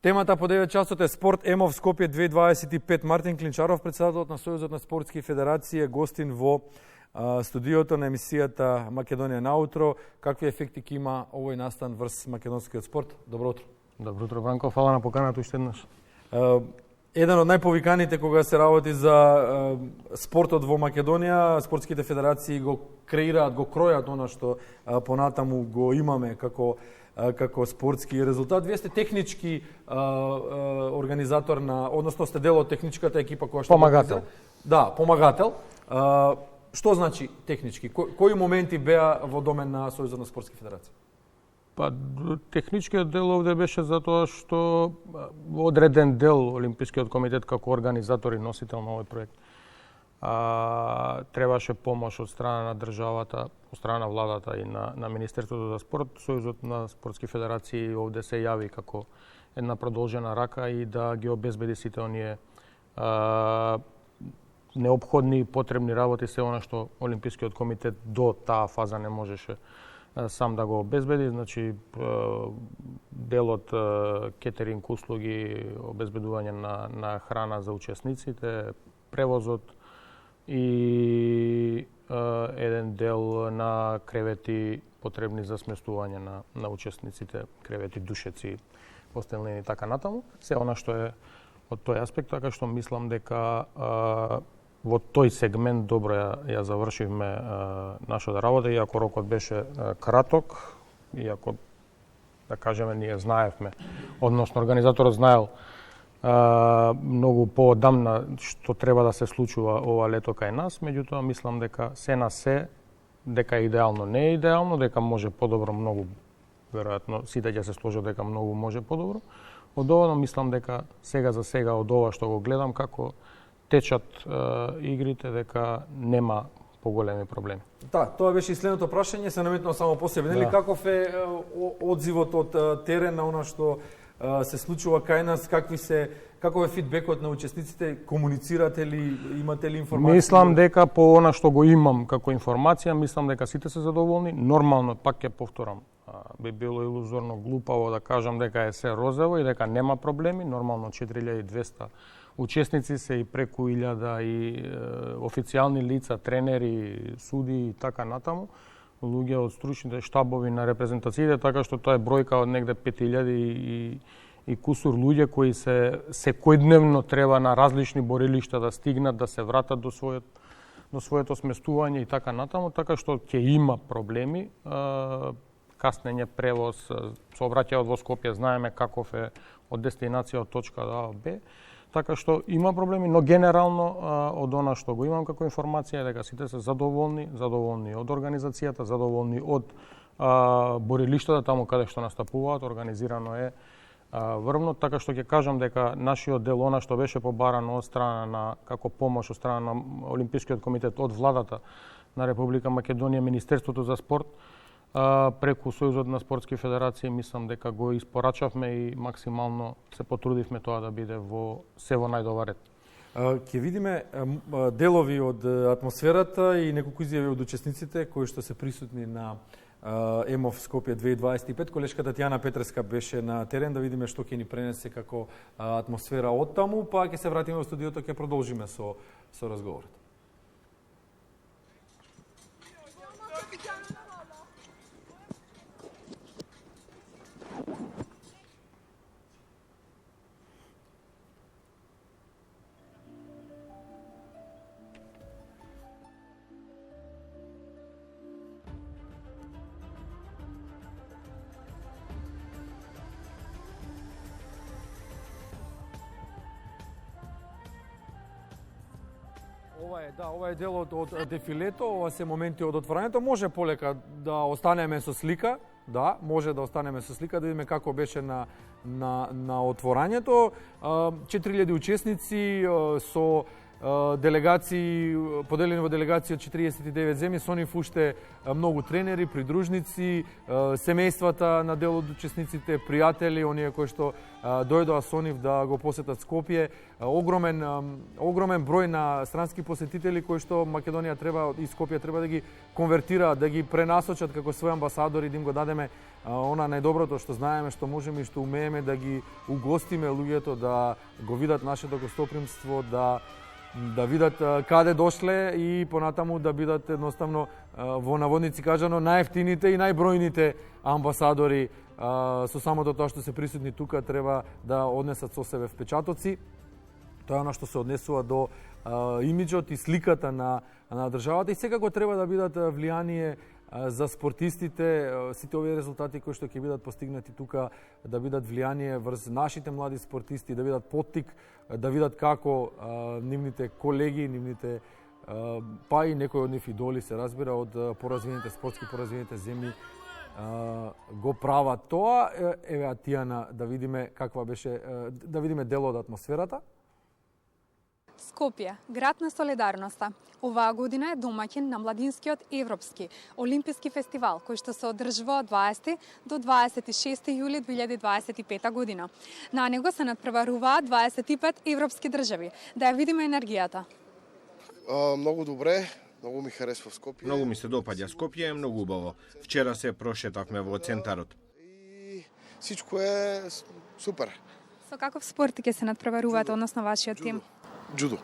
Темата по 9 часот е Спорт ЕМОВ Скопје 2025. Мартин Клинчаров, председателот на Сојузот на спортски федерации, е гостин во студиото на емисијата Македонија наутро. Какви ефекти ќе има овој настан врз македонскиот спорт? Добро утро. Добро утро, Бранко. Фала на поканата уште еднаш. Еден од најповиканите кога се работи за спортот во Македонија, спортските федерации го креираат, го кројат она што понатаму го имаме како спортски резултат. Вие сте технички организатор на, односно сте дел од техничката екипа која што помагател. Да, помагател. Што значи технички? Кои моменти беа во домен на Сојузот на спортски федерации? Па техничкиот дел овде беше затоа што одреден дел Олимпискиот комитет како организатор и носител на овој проект требаше помош од страна на државата, од страна на владата и на Министерството за спорт. Сојузот на спортски федерации овде се јави како една продолжена рака и да ги обезбеди сите оние неопходни и потребни работи, се она што Олимпискиот комитет до таа фаза не можеше сам да го обезбеди. Значи, делот кетеринг услуги, обезбедување на храна за учесниците, превозот и еден дел на кревети потребни за сместување на учесниците, кревети, душеци, постелнини и така натаму. Се она што е од тој аспект, така што мислам дека во тој сегмент добро ја завршивме нашата работа, иако рокот беше краток, иако, да кажеме, ние знаевме, односно организаторот знаел многу поодамна што треба да се случува ова лето кај нас, меѓутоа мислам дека се на се, дека идеално не е идеално, дека може подобро многу, веројатно сите ќе се сложат дека многу може подобро. Од ова мислам дека сега за сега од ова што го гледам како течат игрите, дека нема поголеми проблеми. Да, тоа беше и следното прашање, се наметнува само по себе. Нели каков е одзивот од терен на она што се случува кај нас, каков е фидбекот на учесниците, комуницирате ли, имате ли информација? Мислам дека по она што го имам како информација, мислам дека сите се задоволни. Нормално, пак ќе повторам, би било илузорно глупаво да кажам дека е се розово и дека нема проблеми. Нормално 4200 учесници се и преку 1000 и официјални лица, тренери, суди и така натаму, луѓе од стручните штабови на репрезентациите, така што тоа е бројка од негде 5000 и кусур луѓе кои се секојдневно треба на различни борилишта да стигнат, да се вратат до своето сместување и така натаму, така што ќе има проблеми. Каснење, превоз, сообраќајот во Скопје, знаеме каков е од дестинација од точка А до Б. Така што има проблеми, но генерално од она што го имам како информација дека сите се задоволни од организацијата, задоволни од борилиштата таму каде што настапуваат, организирано е врвно, така што ќе кажам дека нашиот дел, она што беше побарано од страна на како помош од страна на Олимпискиот комитет, од владата на Република Македонија, Министерството за спорт, преку Сојузот на спортски федерации, мислам дека го испорачавме и максимално се потрудивме тоа да биде во најдобар ред. Ќе видиме делови од атмосферата и неколку изјави од учесниците кои што се присутни на ЕМОВ Скопје 2025. Колешката Тијана Петреска беше на терен, да видиме што ќе ни пренесе како атмосфера од таму, па ќе се вратиме во студиото, ќе продолжиме со разговорот. Ова е дел од дефилето, ова се моменти од отворањето. Може полека да останеме со слика, може да останеме со слика, да видиме како беше на отворањето. 4000 учесници со делегации, поделени во делегации од 49 земји, со нив уште многу тренери, придружници, семејствата на дел од учесниците, пријатели, оние кои што дојдоа со нив да го посетат Скопје. Огромен број на странски посетители кои што Македонија треба и Скопје треба да ги конвертираат, да ги пренасочат како своји амбасадори, да им го дадеме она најдоброто што знаеме, што можеме и што умееме, да ги угостиме луѓето, да го видат нашето гостопримство, да видат каде дошле и понатаму да бидат едноставно во наводници кажано најефтините и најбројните амбасадори. Со самото тоа што се присутни тука треба да однесат со себе впечатоци. Тоа е она што се однесува до имиџот и сликата на државата и секако треба да бидат влијание за спортистите, сите овие резултати кои што ќе бидат постигнати тука, да бидат влијание врз нашите млади спортисти, да бидат поттик, да видат како нивните колеги, нивните па и некои од нив идоли се разбира од спортски поразвиените земји го прават тоа. Еве Тијана да видиме каква беше, да видиме дел од атмосферата. Скопје, град на солидарноста. Оваа година е домаќин на Младинскиот европски олимписки фестивал, кој што се одржува од 20 до 26 јули 2025 година. На него се надпреваруваат 25 европски држави. Да ја видиме енергијата. Многу добре, многу ми харесва Скопје. Многу ми се допаѓа Скопје, е многу убаво. Вчера се прошетавме во центарот. И всичко е супер. Со каков спорт ќе се надпреваруваат, односно вашиот тим? Джудо.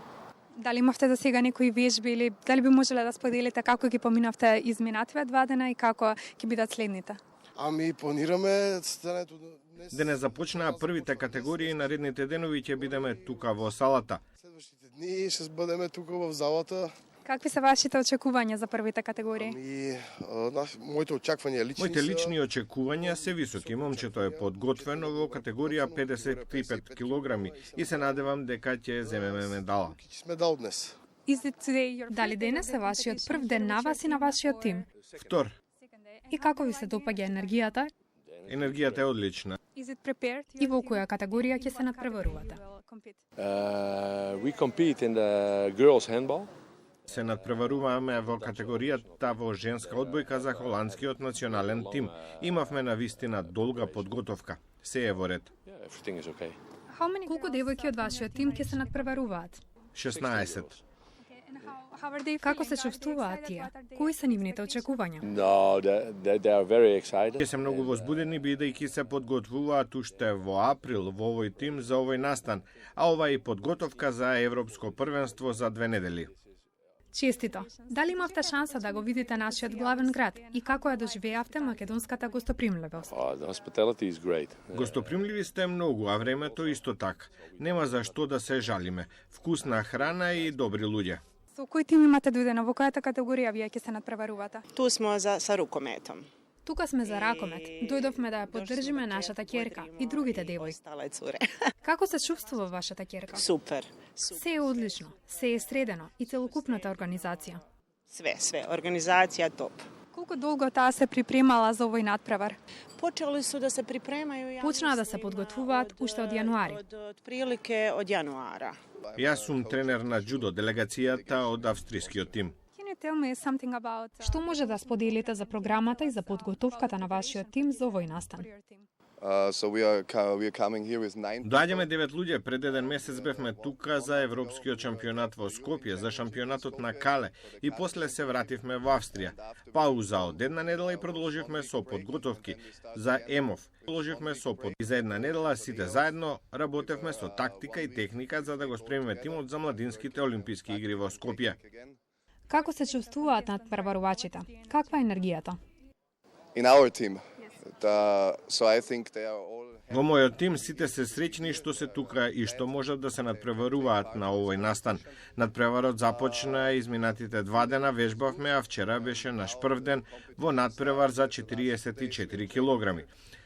Дали имавте за сега некои вежби или дали би можеле да споделите како ги поминавте изминативе 2 дена и како ќе бидат следните? Планираме Денес започнаа првите категории и наредните денови ќе бидеме тука во салата. Следващите дни ќе бидеме тука во залата. Какви се вашите очекувања за првите категории? Моите очекувања лични Моите лични очекувања се високи. Момчето е подготвено во категорија 55 килограми и се надевам дека ќе земеме медала. Сме дал днес. Дали денес е вашиот прв ден на вас и на вашиот тим? Втор. И како ви се допаѓа енергијата? Енергијата е одлична. И во која категорија ќе се надпреварувате? We compete in the girls handball. Се надпреваруваме во категоријата во женска одбојка за холандскиот национален тим. Имавме на вистина долга подготовка. Се е во ред. Колку девојки од вашиот тим ќе се надпреваруваат? 16. Како се чувствуваат тие? Кои се нивните очекувања? Тие се многу возбудени бидејќи се подготвуваат уште во април во овој тим за овој настан, а ова е подготовка за европско првенство за 2 недели. Честито. Дали имавте шанса да го видите нашиот главен град и како ја доживеавте македонската гостопримливост? Гостопримливи сте многу, а времето исто така. Нема за што да се жалиме. Вкусна храна и добри луѓе. Со кој тим имате дојдено? Во којата категорија вие ќе се надпреварувате? Tu smo sa rukometom. Тука сме за ракомет. Дојдовме да ја поддржиме нашата ќерка и другите девојки. Ostale cure. Како се чувствува вашата ќерка? Super. Се е одлично, се е средено и целокупната организација. Sve. Organizacija top. Колку долго таа се припремала за овој надпревар? Počeli su da se pripremaju. Почнаа да се подготвуваат уште од јануари. Otprilike od januara. Јас сум тренер на джудо делегацијата од австрискиот тим. Што може да споделите за програмата и за подготовката на вашиот тим за овој настан? Доаѓаме 9 луѓе, пред еден месец бевме тука за европскиот шампионат во Скопје, за шампионатот на Кале и после се вративме во Австрија. Пауза од една недела и продолживме со подготовки за ЕМОВ. Продолживме со и за една недела сите заедно работевме со тактика и техника за да го спремиме тимот за младинските олимписки игри во Скопје. Како се чувствуваат надпреварувачите? Каква е енергијата? Во мојот тим сите се среќни што се тука и што можат да се надпреваруваат на овој настан. Надпреварот започна изминатите 2 дена, вежбавме, а вчера беше наш прв ден во надпревар за 44 килограми.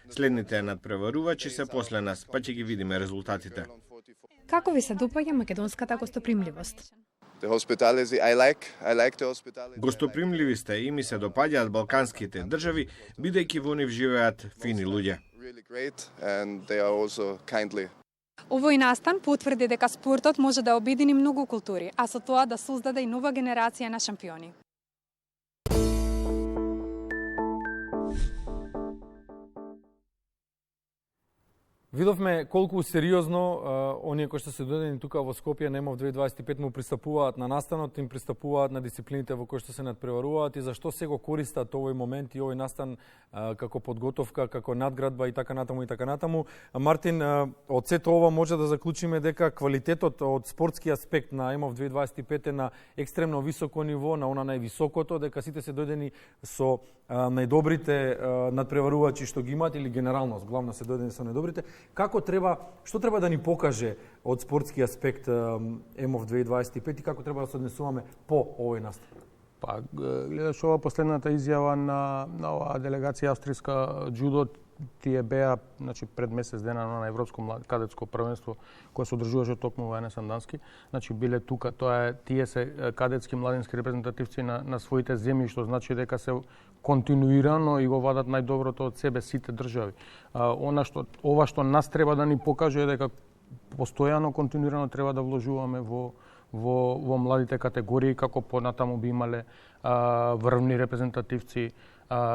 Следните надпреварувачи се после нас, па ќе ги видиме резултатите. Како ви се допаѓа македонската гостопримливост? Гостопримливи сте и ми се допаѓаат балканските држави, бидејќи во нив живеат фини луѓе. Овој настан потврди дека спортот може да обедини многу култури, а со тоа да создаде и нова генерација на шампиони. Видовме колку сериозно оние кои што се дојдени тука во Скопје на ЕМОВ 2025 му пристапуваат на настанот, им пристапуваат на дисциплините во кои што се надпреваруваат и зашто се го користат овој момент и овој настан како подготовка, како надградба и така натаму. Мартин, од сето ова може да заклучиме дека квалитетот од спортски аспект на ЕМОВ 2025 е на екстремно високо ниво, на она највисокото, дека сите се дојдени со најдобрите надпреварувачи што ги имаат или генерално, главно се дојдени со најдобрите. Што треба да ни покаже од спортски аспект ЕМОВ 2025 и како треба да се однесуваме по овој настан? Па, гледаш ова последната изјава на оваа делегација австријска џудо, тие беа, значи пред месец дена на Европско кадетско првенство кое се одржуваше токму во Енес Сандански. Значи биле тука, тие се кадетски младински репрезентативци на своите земји, што значи дека се континуирано и го вадат најдоброто од себе сите држави. Ова што нас треба да ни покаже е дека постојано, континуирано треба да вложуваме во младите категории, како понатаму би имале врвни репрезентативци,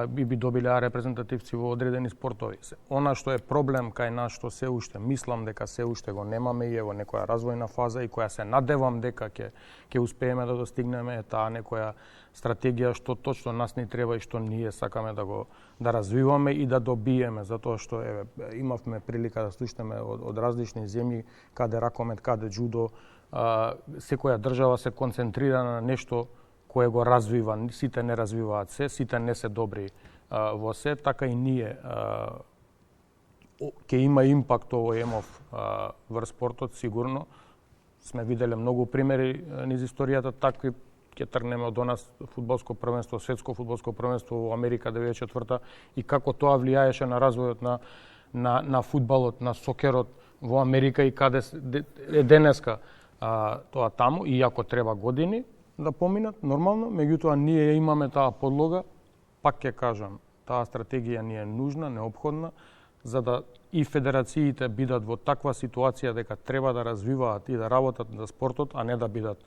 би добиле репрезентативци во одредени спортови. Она што е проблем кај нас, што се уште мислам дека се уште го немаме и е во некоја развојна фаза и која се надевам дека ќе успееме да достигнеме, е таа некоја стратегија што точно нас ни треба и што ние сакаме да развиваме и да добиеме, затоа што имавме прилика да слушнеме од различни земји каде ракомет, каде џудо, секоја држава се концентрира на нешто кое го развива, сите не развиваат се, сите не се добри во се, така и ние ќе има импакт овој ЕМОВ врз спортот, сигурно. Сме виделе многу примери низ историјата, такви ќе тргнеме од нас фудбалско првенство, светско фудбалско првенство во Америка 94-та и како тоа влијаеше на развојот на фудбалот, на сокерот во Америка и каде е денеска тоа таму, иако треба години да поминат, нормално, меѓутоа ние имаме таа подлога, пак ќе кажам, таа стратегија ни е нужна, неопходна, за да и федерациите бидат во таква ситуација дека треба да развиваат и да работат за спортот, а не да бидат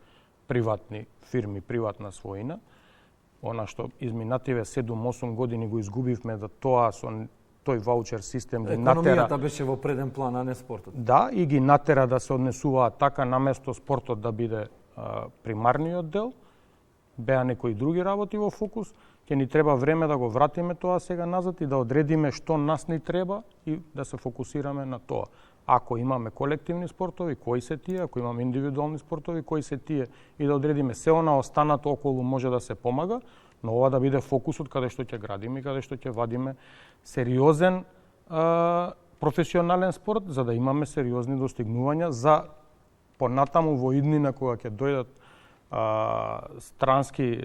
приватни фирми, приватна својина. Она што изминативе 7-8 години го изгубивме, да тоа со тој ваучер систем ги натера... Економијата беше во преден план, а не спортот. Да, и ги натера да се однесуваат така, наместо спортот да биде примарниот дел, беа некои други работи во фокус, ќе ни треба време да го вратиме тоа сега назад и да одредиме што нас ни треба и да се фокусираме на тоа. Ако имаме колективни спортови, кои се тие, ако имаме индивидуални спортови, кои се тие, и да одредиме се она останато околу може да се помага, но ова да биде фокусот каде што ќе градиме и каде што ќе вадиме сериозен професионален спорт, за да имаме сериозни достигнувања за понатаму во иднина кога ќе дојдат странски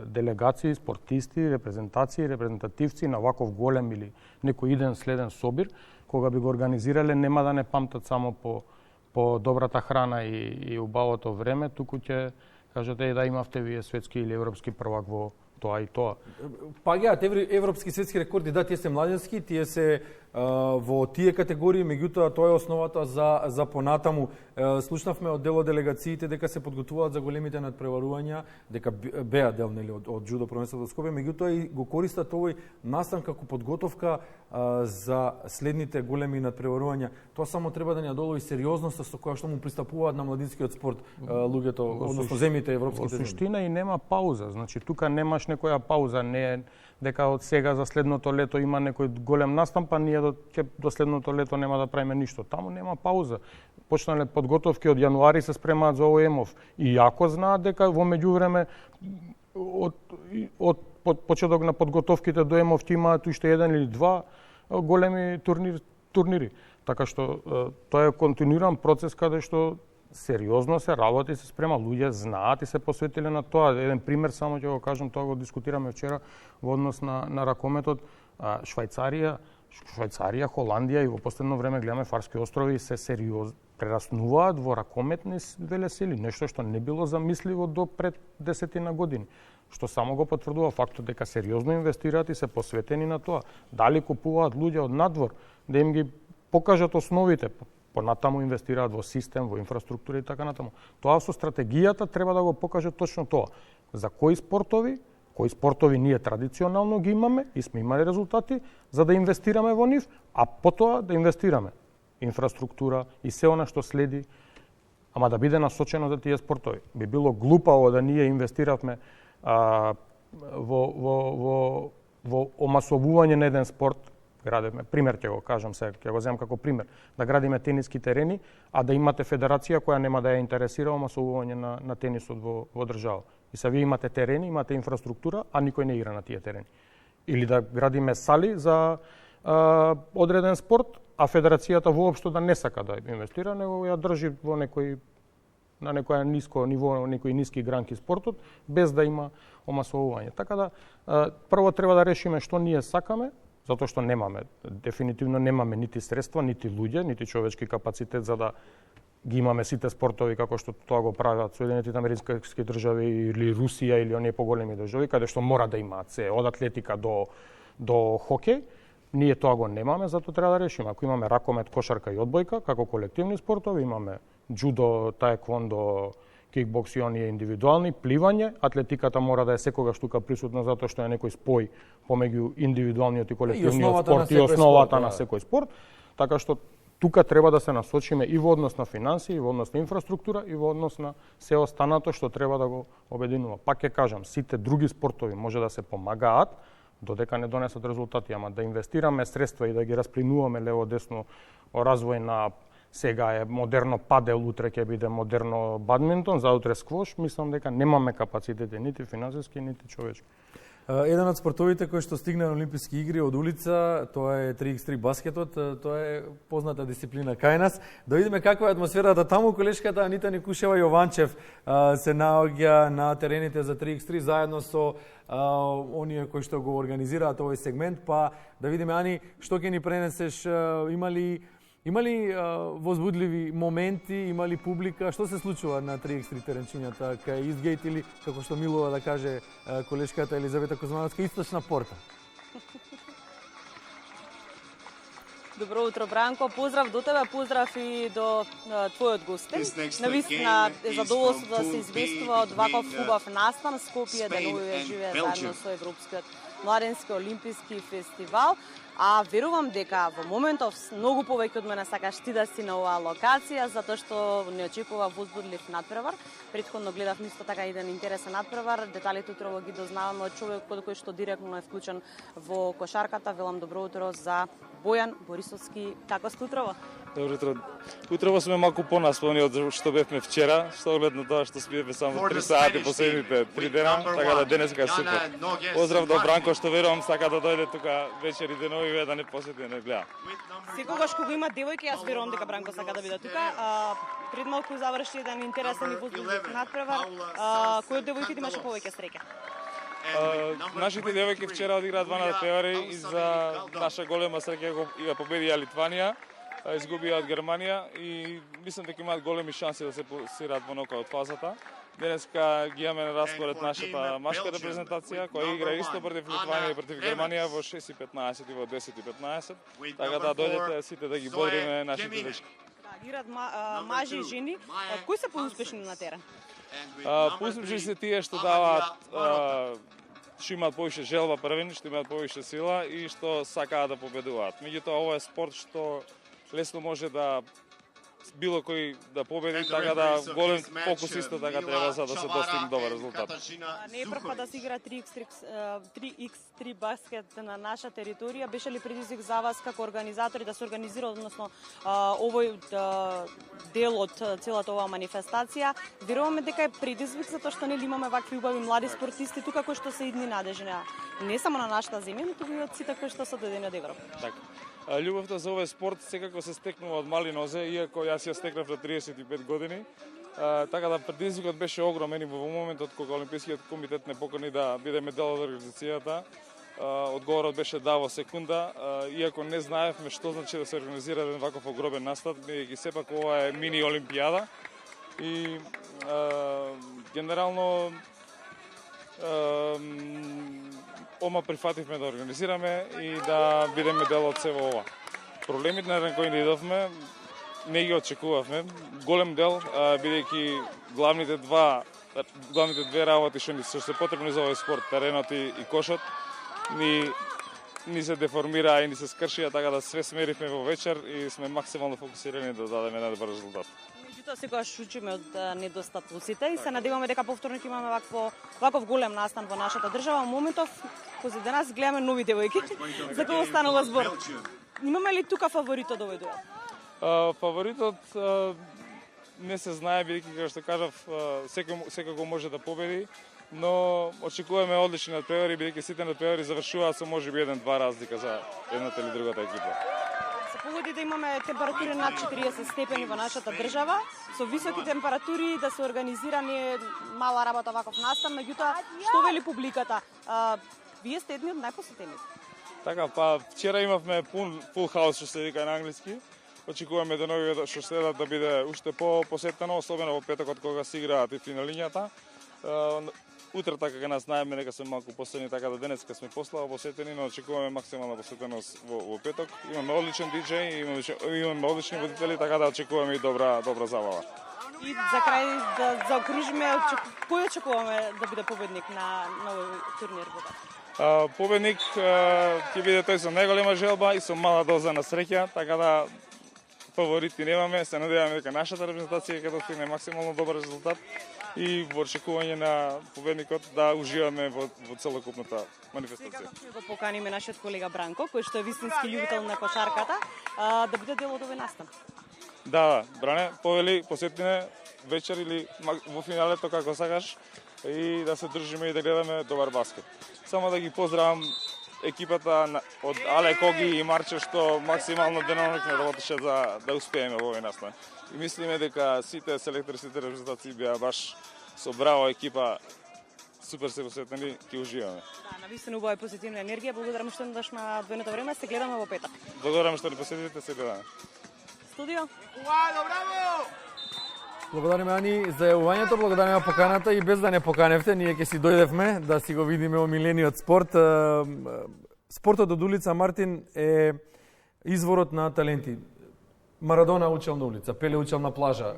делегации, спортисти, репрезентации, репрезентативци на ваков голем или некој иден следен собир, кога би го организирале, нема да не памтат само по добрата храна и убавото време, туку ќе кажете да имавте вие светски или европски првак во тоа и тоа. Паѓаат европски светски рекорди, да, тие се младенски, тие се во тие категории, меѓутоа тоа е основата за понатаму. Слушнавме од дел од делегациите дека се подготвуваат за големите надпреварувања, дека беа дел од џудо првенството во Скопје, меѓутоа и го користат овој настан како подготовка за следните големи надпреварувања. Тоа само треба да ни одолови сериозноста со која што му пристапуваат на младинскиот спорт луѓето, односно земјите, европските земји. Во суштина и нема пауза, значи тука немаш некоја пауза, не е дека од сега за следното лето има некој голем настан, па ние до следното лето нема да правиме ништо. Таму нема пауза. Почнале подготовки од јануари се спремаат за овој ЕМОВ. И јако знаат дека во меѓувреме од почеток на подготовките до ЕМОВ ќе имаат уште еден или два големи турнири. Така што тоа е континуиран процес каде што сериозно се работи, се спрема, луѓе знаат и се посветиле на тоа. Еден пример само ќе го кажам, тоа го дискутираме вчера во однос на ракометот. Швајцарија, Холандија и во последно време гледаме Фарски острови се сериозно прераснуваат во ракометни велесили, нешто што не било замисливо до пред 10 години. Што само го потврдува фактот дека сериозно инвестираат и се посветени на тоа. Дали купуваат луѓе од надвор, да им ги покажат основите, понатаму инвестираат во систем, во инфраструктура и така натаму. Тоа со стратегијата треба да го покаже точно тоа. За кои спортови ние традиционално ги имаме и сме имали резултати, за да инвестираме во нив, а потоа да инвестираме инфраструктура и се она што следи, ама да биде насочено за тие спортови. Би било глупаво да ние инвестиравме во омасовување на еден спорт, градиме, пример ќе го кажам сега, ќе го земам како пример, да градиме тениски терени, а да имате федерација која нема да ја интересира омасовување на тенисот во држава. И са вие имате терени, имате инфраструктура, а никој не игра на тие терени. Или да градиме сали за одреден спорт, а федерацијата воопшто да не сака да инвестира, него ја држи на некоја ниско ниво, некои ниски гранки спортот, без да има омасовување. Така да, прво треба да решиме што ние сакаме, затоа што дефинитивно немаме нити средства, нити луѓе, нити човечки капацитет за да ги имаме сите спортови како што тоа го прават Соединетите Американски држави или Русија или оние поголеми држави, каде што мора да имаат се од атлетика до хокеј. Ние тоа го немаме, затоа треба да решиме. Ако имаме ракомет, кошарка и одбојка како колективни спортови, имаме џудо, таеквондо, кикбокс и оние индивидуални, пливање, атлетиката мора да е секогаш тука присутна затоа што е некој спој помеѓу индивидуалниот и колективниот спорт и основата на секој спорт, така што тука треба да се насочиме и во однос на финансии, и во однос на инфраструктура, и во однос на се останато што треба да го обединува. Пак ќе кажам, сите други спортови може да се помагаат, додека не донесат резултати, ама да инвестираме средства и да ги распринуваме лево-десно о развој на сега е модерно падел, утре ќе биде модерно бадминтон, заутре сквош, мислам дека немаме капацитети нити финансиски, нити човечки. Еден од спортовите кој што стигна на Олимписки игри од улица, тоа е 3x3 баскетот, тоа е позната дисциплина кај нас. Да видиме каква е атмосферата таму. Колешката Анита Никушева Јованчев се наоѓа на терените за 3x3 заедно со оние кои што го организираат овој сегмент, па да видиме, Ани, што ќе ни пренесеш, има ли возбудливи моменти, има ли публика, што се случува на 3x3 теренчињата кај Истгейт или, како што милува да каже колешката Елизавета Кузмановска, источна порта? Добро утро, Бранко. Поздрав до тебе, поздрав и до твојот гостин. Навистина е задоволство да се известува од ваков хубав настан. Скопје денуваме живее заедно со Европскиот младенски олимписки фестивал. А верувам дека во моментов многу повеќе од мене сакаш ти да си на оваа локација, затоа што не очекува возбудлив надпревар. Претходно гледав исто така еден интересен надпревар. Деталите утрово ги дознаваме од човек кој што директно е вклучен во кошарката. Велам добро утро за Бојан Борисовски. Како сте утрово? Добро утро. Утрово сме малку понаспани од што бевме вчера, што оглед на тоа што спиевме само 3 сати последните 3 дена, така да денеска е супер. Поздрав до Бранко што верувам сака да дојде тука вечер и денови да не посети, не гледа. Секогаш кога има девојки, јас верувам дека Бранко сака да биде тука. Пред малку заврши еден интересен и возбудлив надпревар. Кој од девојките имаше повеќе среќа? Нашите девојки вчера одиграа 2 надпревари и за наша голема среќа ја победија Литванија, изгубија од Германија и мислам дека имаат големи шанси да се пласираат во нокаут фазата. Денеска ги имаме на распоред нашата машка репрезентација која игра исто против Литванија и против Германија во 6:15 и во 10:15. Така да дојдете сите да ги бодриме нашите дечки. Играат мажи и жени. Кои се поуспешни на терен? Поуспешни се тие што даваат што имаат повише желба првени, што имаат повише сила и што сакаат да победуваат. Меѓутоа ова е спорт што лесно може да било кој да победи, така да голем фокус исто така треба за да се достигне добар резултат. Не е прв да се игра 3x3 баскет на наша територија. Беше ли предизвик за вас како организатори да се организира, односно овој дел од целата оваа манифестација? Веруваме дека е предизвик затоа што нели имаме вакви убави млади спортисти тука кои што се идни надежни, не само на нашата земја, туку и од сите кои што се дојдени од Европа. Така. Љубовта за овој спорт секако се стекнува од мали нозе, иако јас ја стекнав на 35 години. Така да предизвикот беше огромен и во моментот кога Олимпискиот комитет не покани да бидеме дел од организацијата, одговорот беше да во секунда, иако не знаевме што значи да се организира еден ваков огромен настан, бидејќи сепак ова е мини олимпијада и генерално ома прифативме да организираме и да бидеме дел од сево ова. Проблемите на кои идовме не ги очекувавме. Голем дел, бидејќи главните две работи што се потребни за овој спорт, теренот и кошот, ни се деформираа и ни се скршија, така да све смеривме во вечер и сме максимално фокусирани да дадеме најдобар резултат. Меѓутоа секогаш учиме од недостатоците и се надеваме дека повторно ќе имаме ваков голем настан во нашата држава. Во моментов, позади нас гледаме нови девојки, за кои останува збор. Имаме ли тука фаворит од овој дуел? Фаворитот не се знае, бидејќи, како што кажав, секако може да победи, но очекуваме одлични надпревари, бидејќи сите надпревари завршуваат со можеби 1-2 разлика за едната или другата екипа. Се погоди да имаме температури над 40 степени во нашата држава, со високи температури да се организирани мала работа ваков настан, меѓутоа што вели публиката? Вие сте едни од најпосетените. Така, вчера имавме full house, што се вика на англиски. Очекуваме деновиве што следат да биде уште по-посетено, особено во петокот кога се играат и финалињата. Утрата кога нас најавме дека се малку посетени, така да денеска сме пославо посетени, но очекуваме максимална посетеност во петок. Имаме одличен диџеј, имаме одлични водители, така да очекуваме и добра забава. И за крај да заокружиме, кој очекуваме да биде победник на овој турнир? Победник ќе биде тој со најголема желба и со мала доза на среќа, така да фаворити немаме, се надеваме дека нашата репрезентација ќе достигне максимално добар резултат и во очекување на победникот да уживаме во целокупната манифестација. Сега ќе го поканиме нашиот колега Бранко, кој што е вистински љубител на кошарката, да биде дел од овој настан. Да, Бране, повели посетиме вечер или во финалето како сакаш и да се држиме и да гледаме добар баскет. Само да ги поздравам екипата од Але Коги и Марче што максимално деноноќно работеше за да успееме во овој настан. И мислиме дека сите селектори, сите репрезентации беа баш со браво екипа, супер се посветени, ќе уживаме. Да, навистина убава и позитивна енергија. Благодарам што додаш на двојното време, се гледаме во петок. Благодарам што ни посетите, се гледаме. Студио. Браво! Благодариме, Ани, за јавувањето, благодариме поканата и без да не поканевте, ние ќе си дојдевме да си го видиме омилениот спорт. Спортот од улица, Мартин, е изворот на таленти. Марадона учел на улица, Пеле учел на плажа,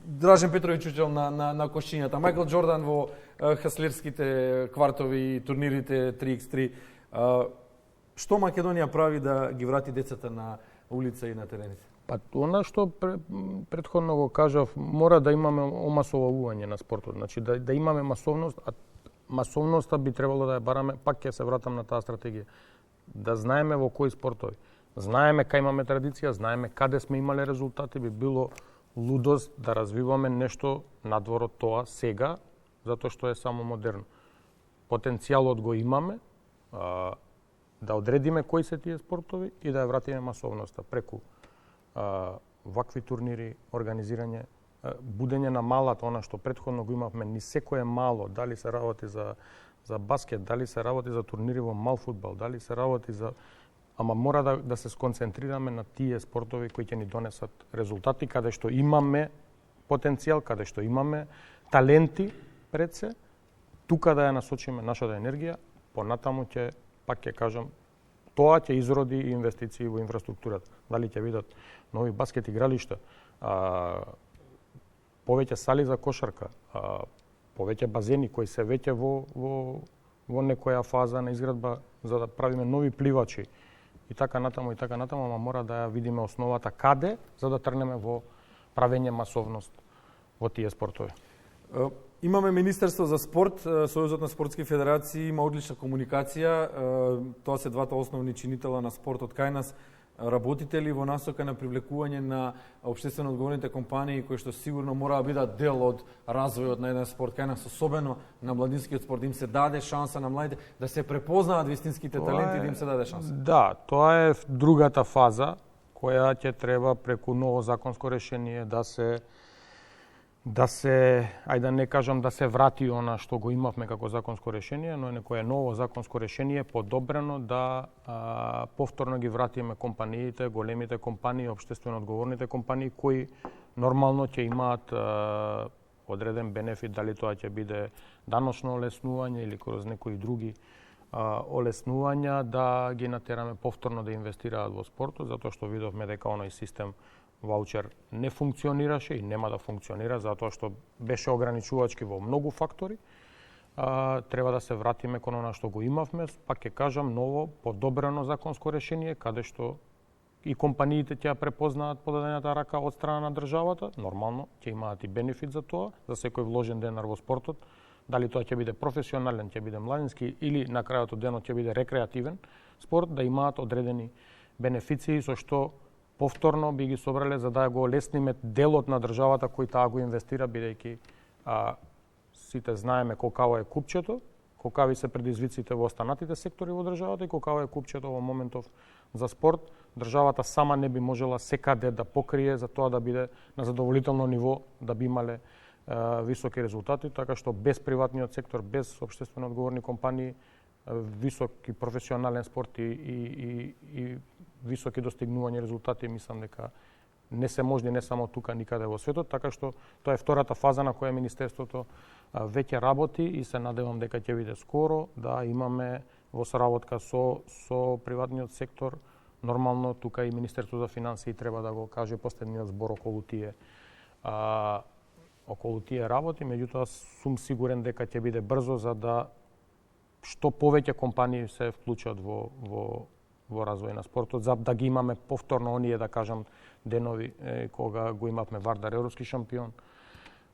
Дражен Петровиќ учел на кошчињата, Мајкл Џордан во хаслерските квартови и турнирите 3x3. Што Македонија прави да ги врати децата на улица и на терените? Па она што претходно го кажав, мора да имаме омасовување на спортот, значи да имаме масовност, а масовноста би требало да ја бараме, пак ќе се вратам на таа стратегија. Да знаеме во кои спортови. Знаеме кај имаме традиција, знаеме каде сме имале резултати, би било лудост да развиваме нешто надвор од тоа сега, затоа што е само модерно. Потенцијалот го имаме, да одредиме кои се тие спортови и да ја вратиме масовноста преку вакви турнири, организирање, будење на малата, она што претходно го имавме, ни секое мало, дали се работи за баскет, дали се работи за турнири во мал фудбал, дали се работи за... Ама мора да се сконцентрираме на тие спортови кои ќе ни донесат резултати, каде што имаме потенцијал, каде што имаме таленти пред се, тука да ја насочиме нашата енергија, понатаму пак ќе кажам, тоа ќе изроди инвестиции во инфраструктурата. Дали ќе бидат нови баскет игралишта, повеќе сали за кошарка, повеќе базени кои се веќе во некоја фаза на изградба за да правиме нови пливачи и така натаму, ама мора да ја видиме основата каде за да тргнеме во правење масовност во тие спортови. Имаме Министерство за спорт, Сојузот на спортски федерации има одлична комуникација, тоа се двата основни чинитела на спортот кај нас. Работите ли во насока на привлекување на општествено одговорните компании кои што сигурно мора да бидат дел од развојот на еден спорт кај нас, особено на младинскиот спорт, да им се даде шанса на младите да се препознаат вистинските таленти, да им се даде шанса? Да, тоа е другата фаза која ќе треба преку ново законско решение да се ајде да не кажам да се врати она што го имавме како законско решение, но некое ново законско решение подобрено да повторно ги вратиме компаниите, големите компании, општествено одговорните компании кои нормално ќе имаат одреден бенефит, дали тоа ќе биде даночно олеснување или кроз некои други олеснувања, да ги натераме повторно да инвестираат во спортот, затоа што видовме дека оној систем ваучер не функционираше и нема да функционира затоа што беше ограничувачки во многу фактори. Треба да се вратиме кон она што го имавме, пак ќе кажам, ново, подобрено законско решение, каде што и компаниите ќе препознаат подадената рака од страна на државата, нормално, ќе имаат и бенефит за тоа, за секој вложен денар во спортот, дали тоа ќе биде професионален, ќе биде младински или на крајот од денот ќе биде рекреативен спорт, да имаат одредени бенефиции со што повторно би ги собрале за да го олесниме делот на државата кој таа го инвестира, бидејќи сите знаеме колкаво е купчето, колкави се предизвиците во останатите сектори во државата и колкаво е купчето во моментов за спорт. Државата сама не би можела секаде да покрие за тоа да биде на задоволително ниво, да би имале високи резултати, така што без приватниот сектор, без општествено одговорни компании, високи професионален спорт и високи достигнувања резултати, мислам дека не се можни не само тука, никаде во светот, така што тоа е втората фаза на која Министерството веќе работи и се надевам дека ќе биде скоро да имаме во соработка со приватниот сектор. Нормално тука и Министерството за финансии треба да го каже последниот збор околу тие работи, меѓутоа сум сигурен дека ќе биде брзо за да што повеќе компании се вклучат во развој на спортот, за да ги имаме повторно оние, да кажам, денови кога го имавме Вардар европски шампион,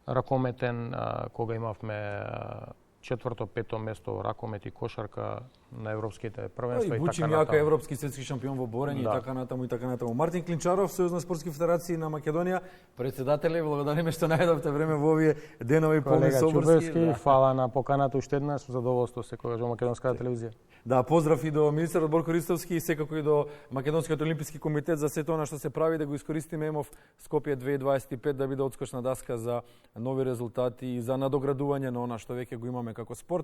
ракометен, кога имавме четврто, пето место ракомет и кошарка на европските првенства и Бучим Јака европски светски шампион во борење и така натаму. Мартин Клинчаров, Сојуз на спортски федерации на Македонија, председателе, благодариме што најдовте време во овие денови полни соборски. Колега фала на поканата уште еднаш, со задоволство секогаш во македонската телевизија. Да, поздрав и до министерот Борко Ристовски и секако и до Македонскиот олимписки комитет за сето она што се прави, да го искористиме ЕМОВ Скопје 2025 да биде одскочна даска за нови резултати и за надоградување на она што веќе го имаме како спорт.